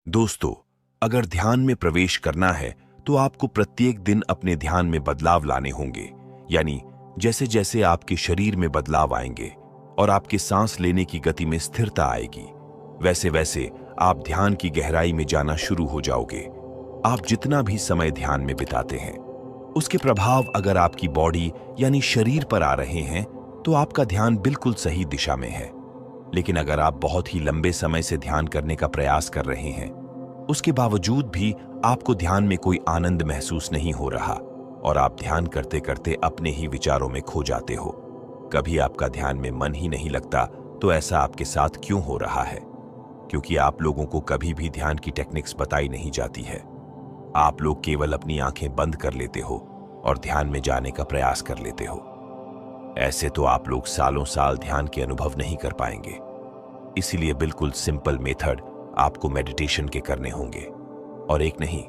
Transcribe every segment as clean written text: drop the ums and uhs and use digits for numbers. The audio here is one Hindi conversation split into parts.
दोस्तों, अगर ध्यान में प्रवेश करना है तो आपको प्रत्येक दिन अपने ध्यान में बदलाव लाने होंगे। यानी जैसे जैसे आपके शरीर में बदलाव आएंगे और आपके सांस लेने की गति में स्थिरता आएगी, वैसे वैसे आप ध्यान की गहराई में जाना शुरू हो जाओगे। आप जितना भी समय ध्यान में बिताते हैं, उसके प्रभाव अगर आपकी बॉडी यानी शरीर पर आ रहे हैं तो आपका ध्यान बिल्कुल सही दिशा में है। लेकिन अगर आप बहुत ही लंबे समय से ध्यान करने का प्रयास कर रहे हैं, उसके बावजूद भी आपको ध्यान में कोई आनंद महसूस नहीं हो रहा और आप ध्यान करते करते अपने ही विचारों में खो जाते हो, कभी आपका ध्यान में मन ही नहीं लगता, तो ऐसा आपके साथ क्यों हो रहा है? क्योंकि आप लोगों को कभी भी ध्यान की टेक्निक्स बताई नहीं जाती है। आप लोग केवल अपनी आंखें बंद कर लेते हो और ध्यान में जाने का प्रयास कर लेते हो। ऐसे तो आप लोग सालों साल ध्यान के अनुभव नहीं कर पाएंगे। इसीलिए बिल्कुल सिंपल मेथड आपको मेडिटेशन के करने होंगे, और एक नहीं,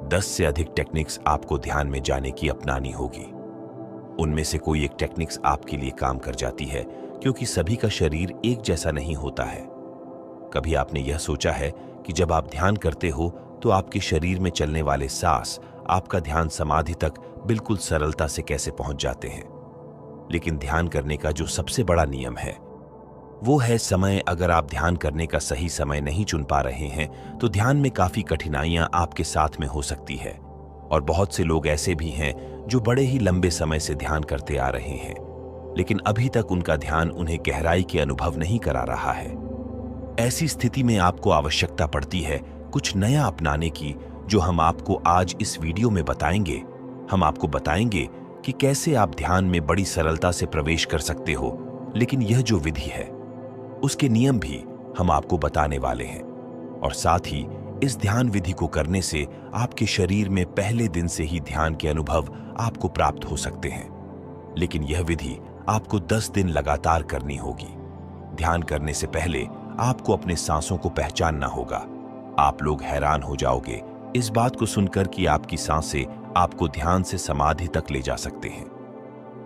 10 से अधिक टेक्निक्स आपको ध्यान में जाने की अपनानी होगी। उनमें से कोई एक टेक्निक्स आपके लिए काम कर जाती है, क्योंकि सभी का शरीर एक जैसा नहीं होता है। कभी आपने यह सोचा है कि जब आप ध्यान करते हो तो आपके शरीर में चलने वाले सांस आपका ध्यान समाधि तक बिल्कुल सरलता से कैसे पहुंच जाते हैं? लेकिन ध्यान करने का जो सबसे बड़ा नियम है वो है समय। अगर आप ध्यान करने का सही समय नहीं चुन पा रहे हैं तो ध्यान में काफी कठिनाइयां आपके साथ में हो सकती है। और बहुत से लोग ऐसे भी हैं जो बड़े ही लंबे समय से ध्यान करते आ रहे हैं, लेकिन अभी तक उनका ध्यान उन्हें गहराई के अनुभव नहीं करा रहा है। ऐसी स्थिति में आपको आवश्यकता पड़ती है कुछ नया अपनाने की, जो हम आपको आज इस वीडियो में बताएंगे। हम आपको बताएंगे कि कैसे आप ध्यान में बड़ी सरलता से प्रवेश कर सकते हो। लेकिन यह जो विधि है उसके नियम भी हम आपको बताने वाले हैं, और साथ ही इस ध्यान विधि को करने से आपके शरीर में पहले दिन से ही ध्यान के अनुभव आपको प्राप्त हो सकते हैं। लेकिन यह विधि आपको 10 दिन लगातार करनी होगी। ध्यान करने से पहले आपको अपने सांसों को पहचानना होगा। आप लोग हैरान हो जाओगे इस बात को सुनकर कि आपकी सांसें आपको ध्यान से समाधि तक ले जा सकते हैं।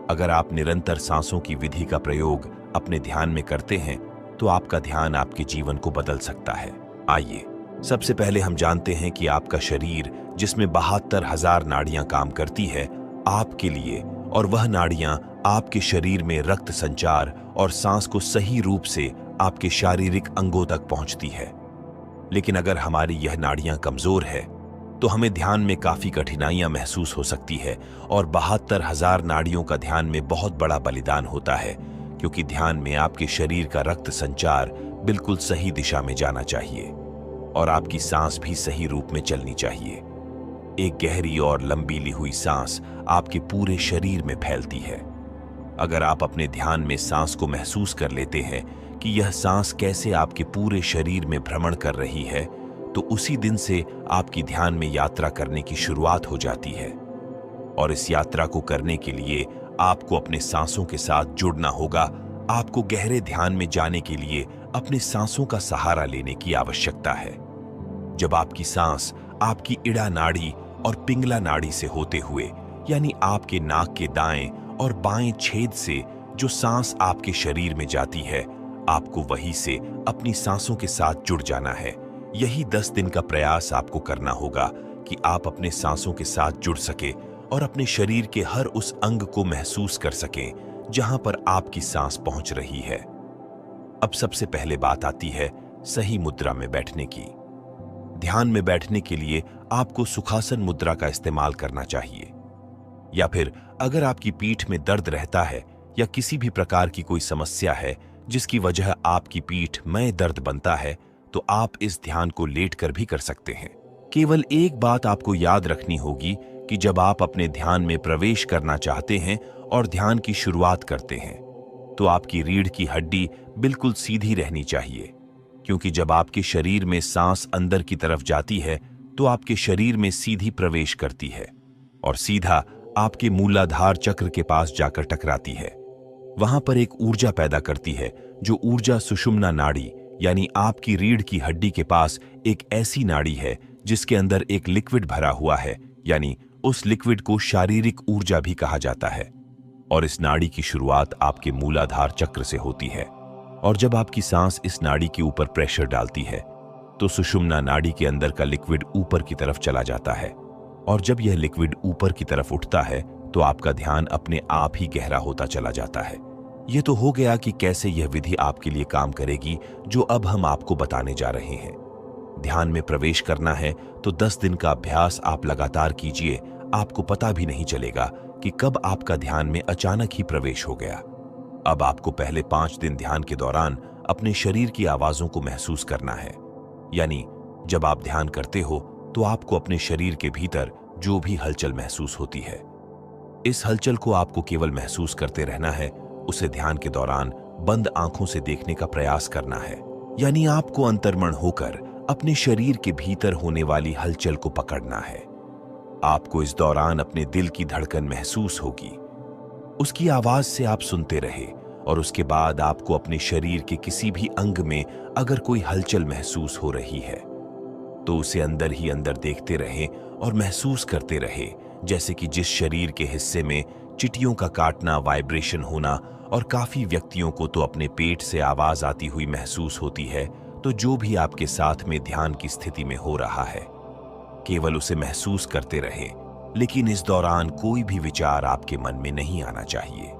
अगर आप निरंतर सांसों की विधि का प्रयोग अपने ध्यान में करते हैं तो आपका ध्यान आपके जीवन को बदल सकता है। आइए सबसे पहले हम जानते हैं कि आपका शरीर, जिसमें 72,000 नाड़ियां काम करती है आपके लिए, और वह नाड़ियां आपके शरीर में रक्त संचार और सांस को सही रूप से आपके शारीरिक अंगों तक पहुंचती है। लेकिन अगर हमारी यह नाड़ियां कमजोर है तो हमें ध्यान में काफी कठिनाइयां महसूस हो सकती है, और 72,000 नाड़ियों का ध्यान में बहुत बड़ा बलिदान होता है, क्योंकि ध्यान में आपके शरीर का रक्त संचार बिल्कुल सही दिशा में जाना चाहिए और आपकी सांस भी सही रूप में चलनी चाहिए। एक गहरी और लंबी ली हुई सांस आपके पूरे शरीर में फैलती है। अगर आप अपने ध्यान में सांस को महसूस कर लेते हैं कि यह सांस कैसे आपके पूरे शरीर में भ्रमण कर रही है, तो उसी दिन से आपकी ध्यान में यात्रा करने की शुरुआत हो जाती है। और इस यात्रा को करने के लिए आपको अपने सांसों के साथ जुड़ना होगा। आपको गहरे ध्यान में जाने के लिए अपने सांसों का सहारा लेने की आवश्यकता है। जब आपकी सांस आपकी इड़ा नाड़ी और पिंगला नाड़ी से होते हुए, यानी आपके नाक के दाएं और बाएं छेद से जो सांस आपके शरीर में जाती है, आपको वहीं से अपनी सांसों के साथ जुड़ जाना है। यही 10 दिन का प्रयास आपको करना होगा कि आप अपने सांसों के साथ जुड़ सके और अपने शरीर के हर उस अंग को महसूस कर सकें जहां पर आपकी सांस पहुंच रही है। अब सबसे पहले बात आती है सही मुद्रा में बैठने की। ध्यान में बैठने के लिए आपको सुखासन मुद्रा का इस्तेमाल करना चाहिए, या फिर अगर आपकी पीठ में दर्द रहता है या किसी भी प्रकार की कोई समस्या है जिसकी वजह आपकी पीठ में दर्द बनता है, तो आप इस ध्यान को लेटकर भी कर सकते हैं। केवल एक बात आपको याद रखनी होगी कि जब आप अपने ध्यान में प्रवेश करना चाहते हैं और ध्यान की शुरुआत करते हैं तो आपकी रीढ़ की हड्डी बिल्कुल सीधी रहनी चाहिए, क्योंकि जब आपके शरीर में सांस अंदर की तरफ जाती है तो आपके शरीर में सीधी प्रवेश करती है और सीधा आपके मूलाधार चक्र के पास जाकर टकराती है। वहां पर एक ऊर्जा पैदा करती है, जो ऊर्जा सुषुम्ना नाड़ी यानी आपकी रीढ़ की हड्डी के पास एक ऐसी नाड़ी है जिसके अंदर एक लिक्विड भरा हुआ है, यानी उस लिक्विड को शारीरिक ऊर्जा भी कहा जाता है। और इस नाड़ी की शुरुआत आपके मूलाधार चक्र से होती है, और जब आपकी सांस इस नाड़ी के ऊपर प्रेशर डालती है तो सुषुम्ना नाड़ी के अंदर का लिक्विड ऊपर की तरफ चला जाता है, और जब यह लिक्विड ऊपर की तरफ उठता है तो आपका ध्यान अपने आप ही गहरा होता चला जाता है। यह तो हो गया कि कैसे यह विधि आपके लिए काम करेगी, जो अब हम आपको बताने जा रहे हैं। ध्यान में प्रवेश करना है तो 10 दिन का अभ्यास आप लगातार कीजिए। आपको पता भी नहीं चलेगा कि कब आपका ध्यान में अचानक ही प्रवेश हो गया। अब आपको पहले 5 दिन ध्यान के दौरान अपने शरीर की आवाजों को महसूस करना है। यानी जब आप ध्यान करते हो तो आपको अपने शरीर के भीतर जो भी हलचल महसूस होती है, इस हलचल को आपको केवल महसूस करते रहना है। उसे ध्यान के दौरान बंद आंखों से देखने का प्रयास करना है। यानी आपको अंतर्मन होकर अपने शरीर के भीतर होने वाली हलचल को पकड़ना है। आपको इस दौरान अपने दिल की धड़कन महसूस होगी। उसकी आवाज से आप सुनते रहे, और उसके बाद आपको अपने शरीर के किसी भी अंग में अगर कोई हलचल महसूस हो रही है तो उसे अंदर ही अंदर देखते रहें और महसूस करते रहे, जैसे कि जिस शरीर के हिस्से में चिटियों का काटना, वाइब्रेशन होना, और काफी व्यक्तियों को तो अपने पेट से आवाज आती हुई महसूस होती है। तो जो भी आपके साथ में ध्यान की स्थिति में हो रहा है, केवल उसे महसूस करते रहे, लेकिन इस दौरान कोई भी विचार आपके मन में नहीं आना चाहिए।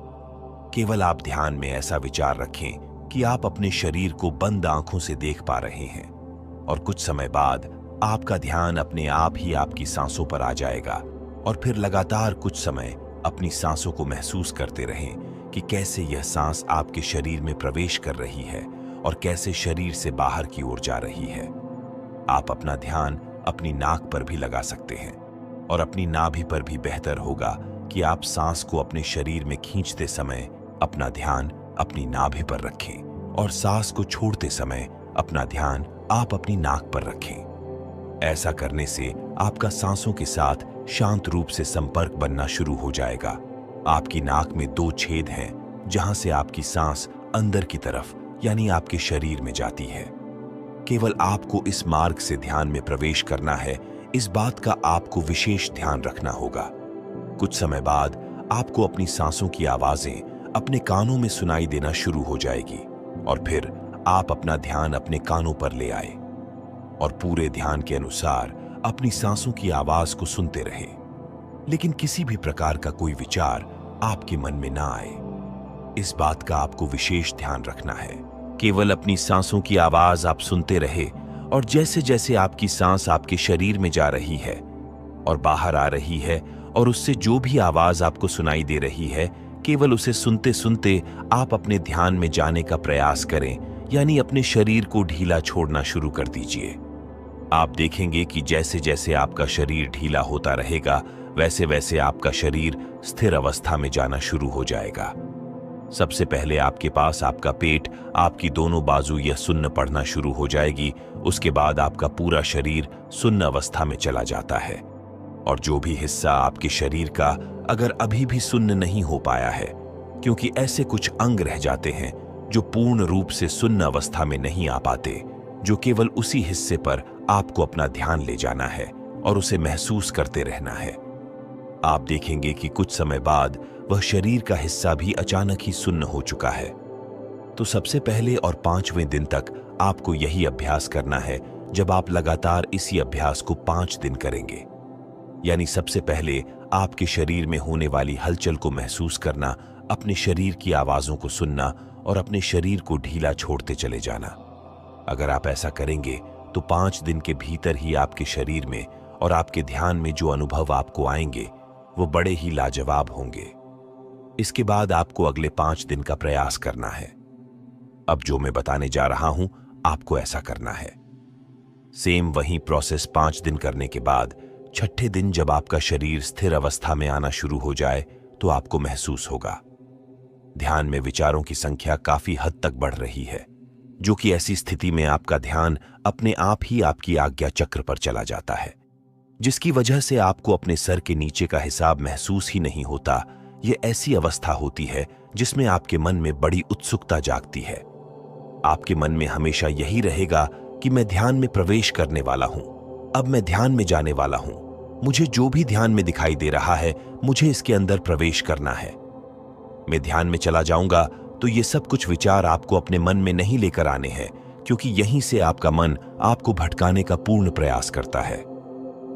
केवल आप ध्यान में ऐसा विचार रखें कि आप अपने शरीर को बंद आंखों से देख पा रहे हैं, और कुछ समय बाद आपका ध्यान अपने आप ही आपकी सांसों पर आ जाएगा। और फिर लगातार कुछ समय अपनी सांसों को महसूस करते रहें कि कैसे यह सांस आपके शरीर में प्रवेश कर रही है और कैसे शरीर से बाहर की ओर जा रही है। आप अपना ध्यान अपनी नाक पर भी लगा सकते हैं, और अपनी नाभि पर भी बेहतर होगा कि आप सांस को अपने शरीर में खींचते समय अपना ध्यान अपनी नाभि पर रखें, और सांस को छोड़ते समय अपना ध्यान आप अपनी नाक पर रखें। ऐसा करने से आपका सांसों के साथ शांत रूप से संपर्क बनना शुरू हो जाएगा। आपकी नाक में 2 छेद हैं, जहां से आपकी सांस अंदर की तरफ यानी आपके शरीर में जाती है। केवल आपको इस मार्ग से ध्यान में प्रवेश करना है। इस बात का आपको विशेष ध्यान रखना होगा। कुछ समय बाद आपको अपनी सांसों की आवाजें अपने कानों में सुनाई देना शुरू हो जाएगी, और फिर आप अपना ध्यान अपने कानों पर ले आए और पूरे ध्यान के अनुसार अपनी सांसों की आवाज को सुनते रहे, लेकिन किसी भी प्रकार का कोई विचार आपके मन में ना आए। इस बात का आपको विशेष ध्यान रखना है। केवल अपनी सांसों की आवाज आप सुनते रहे, और जैसे जैसे आपकी सांस आपके शरीर में जा रही है और बाहर आ रही है, और उससे जो भी आवाज आपको सुनाई दे रही है, केवल उसे सुनते सुनते आप अपने ध्यान में जाने का प्रयास करें। यानी अपने शरीर को ढीला छोड़ना शुरू कर दीजिए। आप देखेंगे कि जैसे जैसे आपका शरीर ढीला होता रहेगा, वैसे वैसे आपका शरीर स्थिर अवस्था में जाना शुरू हो जाएगा। सबसे पहले आपके पास आपका पेट, आपकी दोनों बाजू यह सुन्न पड़ना शुरू हो जाएगी। उसके बाद आपका पूरा शरीर सुन्न अवस्था में चला जाता है, और जो भी हिस्सा आपके शरीर का अगर अभी भी सुन्न नहीं हो पाया है, क्योंकि ऐसे कुछ अंग रह जाते हैं जो पूर्ण रूप से सुन्न अवस्था में नहीं आ पाते, जो केवल उसी हिस्से पर आपको अपना ध्यान ले जाना है और उसे महसूस करते रहना है। आप देखेंगे कि कुछ समय बाद वह शरीर का हिस्सा भी अचानक ही सुन्न हो चुका है। तो सबसे पहले और 5वें दिन तक आपको यही अभ्यास करना है। जब आप लगातार इसी अभ्यास को 5 दिन करेंगे, यानी सबसे पहले आपके शरीर में होने वाली हलचल को महसूस करना, अपने शरीर की आवाजों को सुनना और अपने शरीर को ढीला छोड़ते चले जाना। अगर आप ऐसा करेंगे तो 5 दिन के भीतर ही आपके शरीर में और आपके ध्यान में जो अनुभव आपको आएंगे वो बड़े ही लाजवाब होंगे। इसके बाद आपको अगले 5 दिन का प्रयास करना है। अब जो मैं बताने जा रहा हूं, आपको ऐसा करना है। सेम वही प्रोसेस 5 दिन करने के बाद 6ठे दिन जब आपका शरीर स्थिर अवस्था में आना शुरू हो जाए तो आपको महसूस होगा ध्यान में विचारों की संख्या काफी हद तक बढ़ रही है, जो कि ऐसी स्थिति में आपका ध्यान अपने आप ही आपकी आज्ञा चक्र पर चला जाता है, जिसकी वजह से आपको अपने सर के नीचे का हिसाब महसूस ही नहीं होता। यह ऐसी अवस्था होती है जिसमें आपके मन में बड़ी उत्सुकता जागती है। आपके मन में हमेशा यही रहेगा कि मैं ध्यान में प्रवेश करने वाला हूं, अब मैं ध्यान में जाने वाला हूं, मुझे जो भी ध्यान में दिखाई दे रहा है मुझे इसके अंदर प्रवेश करना है। मैं ध्यान में चला जाऊंगा तो ये सब कुछ विचार आपको अपने मन में नहीं लेकर आने हैं, क्योंकि यहीं से आपका मन आपको भटकाने का पूर्ण प्रयास करता है।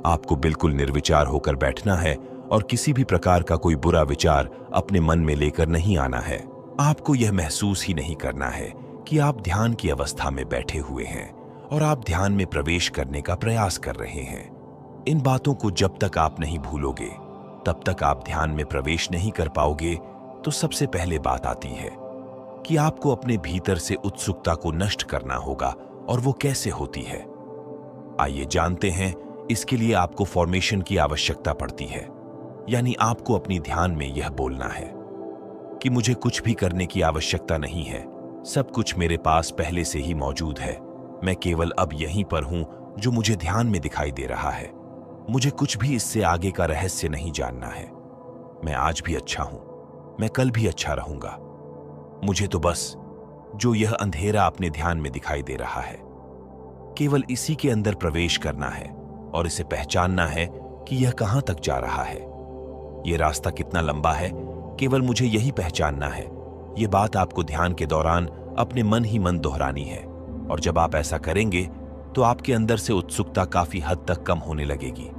आपको बिल्कुल निर्विचार होकर बैठना है और किसी भी प्रकार का कोई बुरा विचार अपने मन में लेकर नहीं आना है। आपको यह महसूस ही नहीं करना है कि आप ध्यान की अवस्था में बैठे हुए हैं और आप ध्यान में प्रवेश करने का प्रयास कर रहे हैं। इन बातों को जब तक आप नहीं भूलोगे तब तक आप ध्यान में प्रवेश नहीं कर पाओगे। तो सबसे पहले बात आती है कि आपको अपने भीतर से उत्सुकता को नष्ट करना होगा, और वो कैसे होती है आइए जानते हैं। इसके लिए आपको फॉर्मेशन की आवश्यकता पड़ती है, यानी आपको अपनी ध्यान में यह बोलना है कि मुझे कुछ भी करने की आवश्यकता नहीं है, सब कुछ मेरे पास पहले से ही मौजूद है। मैं केवल अब यहीं पर हूं जो मुझे ध्यान में दिखाई दे रहा है। मुझे कुछ भी इससे आगे का रहस्य नहीं जानना है। मैं आज भी अच्छा हूं, मैं कल भी अच्छा रहूंगा। मुझे तो बस जो यह अंधेरा अपने ध्यान में दिखाई दे रहा है, केवल इसी के अंदर प्रवेश करना है और इसे पहचानना है कि यह कहां तक जा रहा है, यह रास्ता कितना लंबा है। केवल मुझे यही पहचानना है। यह बात आपको ध्यान के दौरान अपने मन ही मन दोहरानी है, और जब आप ऐसा करेंगे तो आपके अंदर से उत्सुकता काफी हद तक कम होने लगेगी।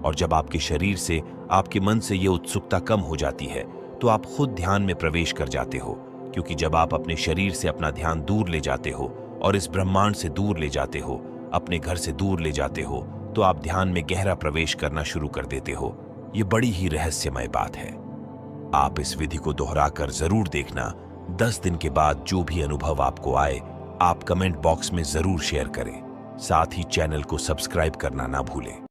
और जब आपके शरीर से, आपके मन से यह उत्सुकता कम हो जाती है तो आप खुद ध्यान में प्रवेश कर जाते हो। क्योंकि जब आप अपने शरीर से अपना ध्यान दूर ले जाते हो और इस ब्रह्मांड से दूर ले जाते हो, अपने घर से दूर ले जाते हो, तो आप ध्यान में गहरा प्रवेश करना शुरू कर देते हो। यह बड़ी ही रहस्यमय बात है। आप इस विधि को दोहराकर जरूर देखना। 10 दिन के बाद जो भी अनुभव आपको आए, आप कमेंट बॉक्स में जरूर शेयर करें। साथ ही चैनल को सब्सक्राइब करना ना भूलें।